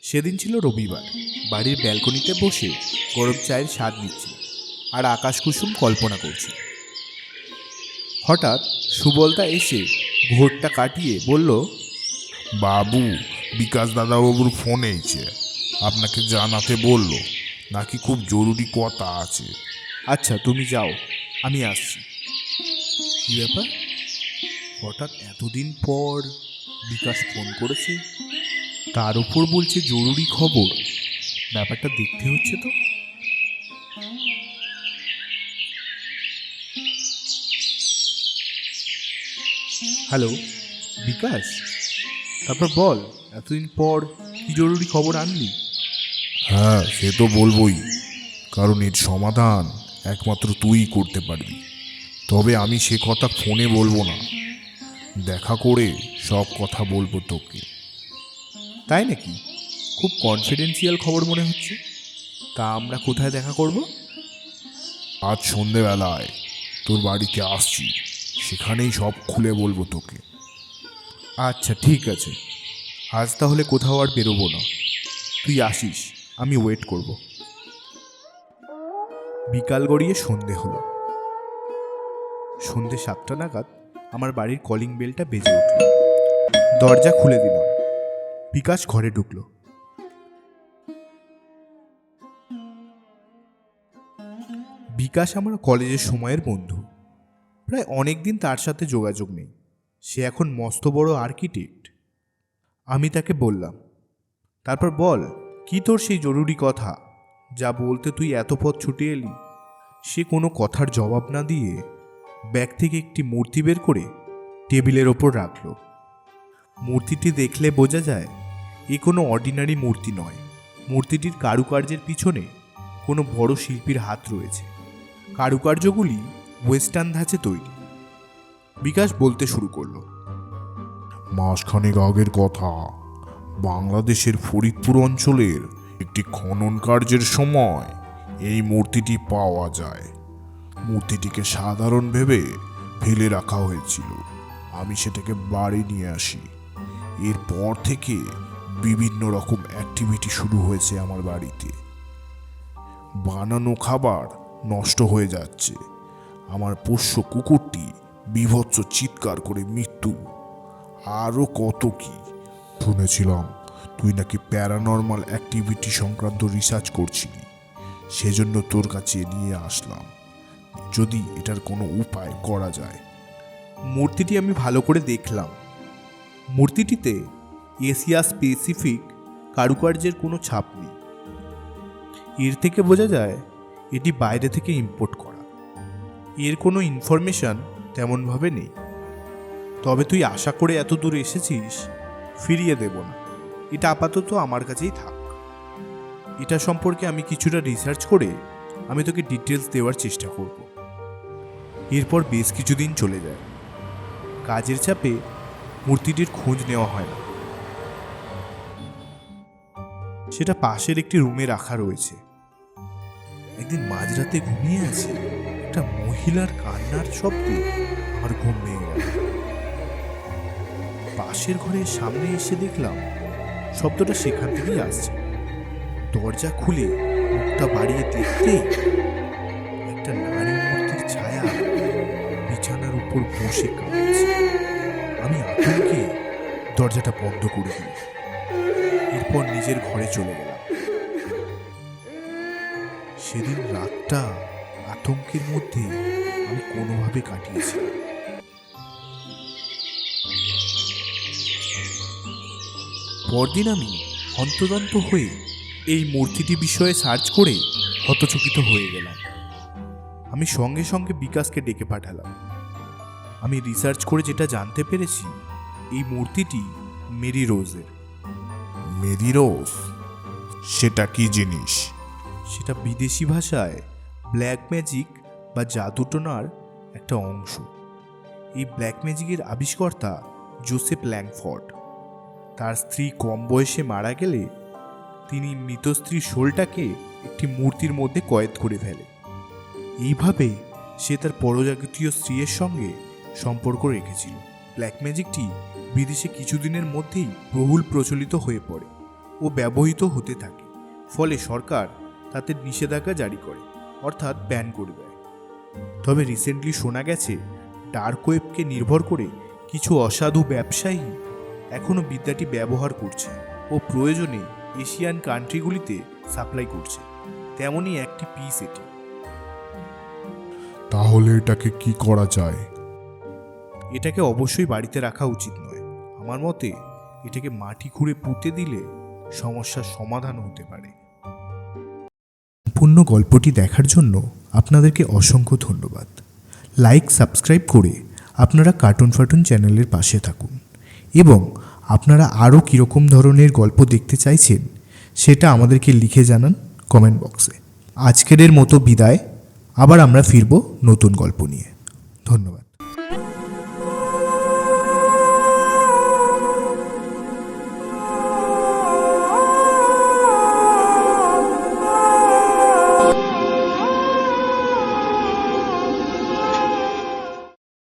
সেদিন ছিল রবিবার। বাড়ির ব্যালকনিতে বসে গরম চায়ের স্বাদ নিচ্ছি আর আকাশ কুসুম কল্পনা করছি। হঠাৎ সুবলদা এসে ভোরটা কাটিয়ে বলল, বাবু, বিকাশ দাদাবাবুর ফোন এসেছে, আপনাকে জানাতে বলল, নাকি খুব জরুরি কথা আছে। আচ্ছা তুমি যাও, আমি আসছি। কি ব্যাপার, হঠাৎ এতদিন পর বিকাশ ফোন করেছে, তার উপর বলছে জরুরি খবর। ব্যাপারটা দেখতে হচ্ছে তো। হ্যালো বিকাশ, তারপর বল, এতদিন পর কি জরুরি খবর আনলি? হ্যাঁ, সে তো বলবই, কারণ এর সমাধান একমাত্র তুই করতে পারবি। তবে আমি সে কথা ফোনে বলবো না, দেখা করে সব কথা বলবো তোকে। তাই নাকি? খুব কনফিডেন্সিয়াল খবর মনে হচ্ছে। তা আমরা কোথায় দেখা করব? আজ সন্ধেবেলায় তোর বাড়িতে আসছি, সেখানেই সব খুলে বলবো তোকে। আচ্ছা ঠিক আছে, আজ তাহলে কোথাও আর বেরোবো না, তুই আসিস, আমি ওয়েট করব। বিকাল গড়িয়ে সন্ধে হলো। সন্ধে 7টা নাগাদ আমার বাড়ির কলিং বেলটা বেজে উঠল। দরজা খুলে দিলাম। বিকাশ ঘরে ঢুকলো। বিকাশ আমার কলেজের সময়ের বন্ধু। প্রায় অনেক দিন তার সাথে যোগাযোগ নেই। সে এখন মস্ত বড় আর্কিটেক্ট। আমি তাকে বললাম, তারপর বল, কি তোর সেই জরুরি কথা, যা বলতে তুই এত পথ ছুটে এলি? সে কোনো কথার জবাব না দিয়ে ব্যাগ থেকে একটি মূর্তি বের করে টেবিলের ওপর রাখল। মূর্তিটি দেখলে বোঝা যায় এ কোনো অর্ডিনারি মূর্তি নয়। মূর্তিটির কারুকার্যের পিছনে কোনো বড় শিল্পীর হাত রয়েছে। কারুকার্যগুলি ওয়েস্টার্ন ধাঁচে তৈরি। বিকাশ বলতে শুরু করলো, মাসখানেক আগের কথা, বাংলাদেশের ফরিদপুর অঞ্চলের একটি খনন কার্যের সময় এই মূর্তিটি পাওয়া যায়। মূর্তিটিকে সাধারণ ভেবে ফেলে রাখা হয়েছিল। আমি সেটাকে বাড়ি নিয়ে আসি। এরপর থেকে বিভিন্ন রকম অ্যাক্টিভিটি শুরু হয়েছে আমার বাড়িতে। বানানো খাবার নষ্ট হয়ে যাচ্ছে, আমার পোষ্য কুকুরটি বীভৎস চিৎকার করে মৃত্যু, আরও কত কি। শুনেছিলাম তুই নাকি প্যারানর্মাল অ্যাক্টিভিটি সংক্রান্ত রিসার্চ করছিলি, সেজন্য তোর কাছে নিয়ে আসলাম, যদি এটার কোনো উপায় করা যায়। মূর্তিটি আমি ভালো করে দেখলাম। মূর্তিটিতে এশিয়া স্পেসিফিক কারুকার্যের কোনো ছাপ নেই। এর থেকে বোঝা যায় এটি বাইরে থেকে ইম্পোর্ট করা। এর কোনো ইনফরমেশন তেমনভাবে নেই। তবে তুই আশা করে এত দূর এসেছিস, ফিরিয়ে দেব না, এটা আপাতত আমার কাছেই থাক। এটা সম্পর্কে আমি কিছুটা রিসার্চ করে আমি তোকে ডিটেলস দেওয়ার চেষ্টা করব। এরপর বেশ কিছুদিন চলে যায়। কাজের চাপে মূর্তিটির খোঁজ নেওয়া হয় না। সেটা পাশের একটি রুমে রাখা রয়েছে। একদিন মাঝরাতে ঘুমিয়ে আছি, একটা মহিলার কান্নার শব্দে আমার ঘুম ভেঙে গেল। পাশের ঘরের সামনে এসে দেখলাম শব্দটা সেখান থেকেই আসছে। দরজা খুলে মুখটা বাড়িয়ে দেখতেই একটা নারী মূর্তির ছায়া বিছানার উপর বসে কাঁদছে। আমি আতঙ্কে দরজাটা বন্ধ করে দিই। এরপর নিজের ঘরে চলে গেলাম। সেদিন রাতটা আতঙ্কের মধ্যে আমি কোনোভাবে কাটিয়েছি। পরদিন আমি হন্তদন্ত হয়ে এই মূর্তিটি বিষয়ে সার্চ করে হতচকিত হয়ে গেলাম। আমি সঙ্গে সঙ্গে বিকাশকে ডেকে পাঠালাম। আমি রিসার্চ করে যেটা জানতে পেরেছি, এই মূর্তিটি মেরি রোজের। মেরি রোজ? সেটা কি জিনিস? সেটা বিদেশি ভাষায় ব্ল্যাক ম্যাজিক বা জাদুটোনার একটা অংশ। এই ব্ল্যাক ম্যাজিকের আবিষ্কর্তা জোসেফ ল্যাংফর্ড। তার স্ত্রী কম বয়সে মারা গেলে তিনি মৃত স্ত্রীর শোলটাকে একটি মূর্তির মধ্যে কয়েদ করে ফেলে। এইভাবে সে তার পরজাগতীয় স্ত্রীর সঙ্গে সম্পর্ক রেখেছিল। ব্ল্যাক ম্যাজিকটি বিদেশে কিছুদিনের মধ্যেই বহুল প্রচলিত হয়ে পড়ে ও ও ব্যবহৃত হতে থাকে, ফলে সরকার তাতে নিষেধাজ্ঞা জারি করে, অর্থাৎ ব্যান করে দেয়। তবে রিসেন্টলি শোনা গেছে ডার্ক ওয়েবকে নির্ভর করে কিছু অসাধু ব্যবসায়ী এখনও বিদ্যাটি ব্যবহার করছে ও প্রয়োজনে এশিয়ান কান্ট্রিগুলিতে সাপ্লাই করছে। তেমনই একটি পিস এটি। তাহলে এটাকে কি করা যায়? এটাকে অবশ্যই বাড়িতে রাখা উচিত নয়। আমার মতে এটাকে মাটি খুঁড়ে পুঁতে দিলে সমস্যার সমাধান হতে পারে। সম্পূর্ণ গল্পটি দেখার জন্য আপনাদেরকে অসংখ্য ধন্যবাদ। লাইক সাবস্ক্রাইব করে আপনারা কার্টুন ফার্টুন চ্যানেলের পাশে থাকুন এবং আপনারা আরও কীরকম ধরনের গল্প দেখতে চাইছেন সেটা আমাদেরকে লিখে জানান কমেন্ট বক্সে। আজকের মতো বিদায়। আবার আমরা ফিরব নতুন গল্প নিয়ে। ধন্যবাদ।